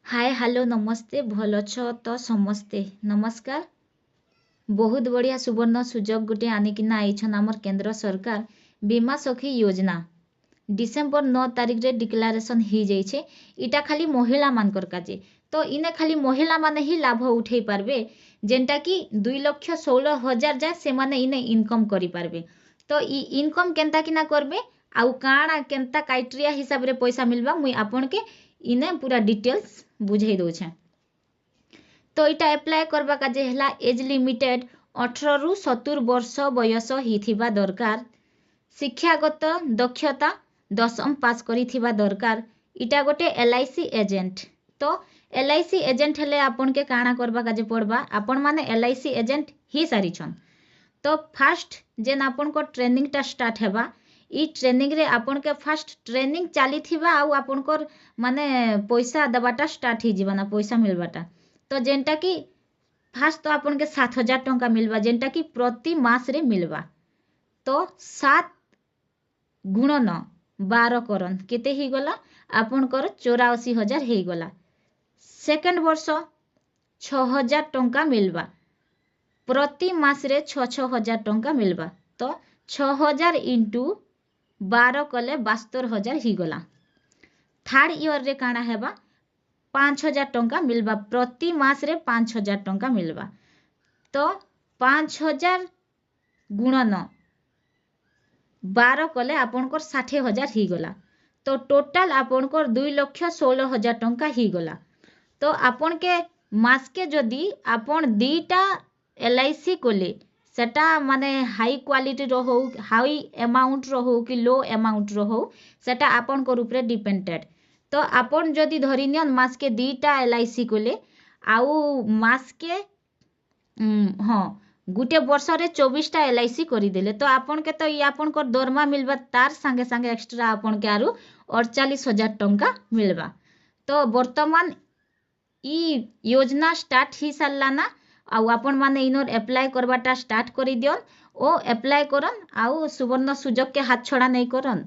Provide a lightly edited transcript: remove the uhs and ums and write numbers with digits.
Hi hello नमस्ते भल अछ तो समस्ते नमस्कार। बहुत बढ़िया सुवर्ण सुजोग गोटे आनिकिना आइछन आमर केंद्र सरकार बीमा सखी योजना डिसेम्बर 9 तारिख रे डिक्लेरेशन ही जाइछे। इटा खाली महिला मानकर काजे तो इने खाली महिला माने ही लाभ उठे पारबे जेनटा कि 2,16,000 जाए से माने इने इनकम करि पारबे। तो ई इनकम केनता किना करबे आउ काଣା केनता क्राइटेरिया हिसाब रे पैसा मिलबा मुई आपन के इने पूरा डिटेल्स बुझाई दउछे। तो इटा अप्लाई करबा काजे हला एज लिमिटेड 18 रु 70 वर्ष बयस हिथिबा दरकार, शिक्षागत दक्षता 10म पास करिथिबा दरकार। इटा गोटे LIC एजेंट। तो LIC एजेंट हेले आपन के काଣା करबा काजे पड़बा आपन माने LIC एजेंट ही सारिछन। तो फास्ट जेन आपन को ट्रेनिंग टा स्टार्ट हेबा ई ट्रेनिंग रे आपन के फास्ट ट्रेनिंग चाली थिबा आउ आपन को माने पैसा दबाटा स्टार्ट ही जीवाना पैसा मिलबाटा। तो जेनटा कि फास्ट तो आपन के 7,000 टंका मिलबा जेनटा कि प्रति मास रे मिलबा। तो 7 गुणन 12 करन केते ही गला आपन कर 84,000 ही गला। सेकंड वर्ष 6,000 टंका मिलबा प्रति मास रे 6,000 टंका मिलबा। तो 6,000 इंटू 12 कले 72,000 ही गला। थर्ड ईयर रे काଣା हेबा 5,000 टंका मिलबा प्रति मास रे 5,000 टंका मिलबा। तो 5,000 गुणन 12 कले आपन को 60,000 ही गला। तो टोटल आपन को 2,16,000 टंका ही गला। तो आपन के मास के जदि आपन दीटा LIC कोले सेटा माने हाई क्वालिटी रो हो हाई अमाउंट रो हो कि लो अमाउंट रो हो सेटा आपन को ऊपर डिपेंडेड। तो आपन जदि धरिनियन मास के दीटा LIC कोले आउ मास के हाँ गुटे वर्ष रे 24टा LIC करी देले तो आपन के तो आपन को दरमा मिलबा तार संगे संगे एक्स्ट्रा आपन के आरु 48,000 टंका मिलबा। तो वर्तमान ई योजना स्टार्ट ही सारला ना आउ आपन माने इनर अप्लाई करबाटा स्टार्ट करी दियन ओ अप्लाई करन आउ सुवर्ण सुजोग के हाथ छड़ा नहीं करन।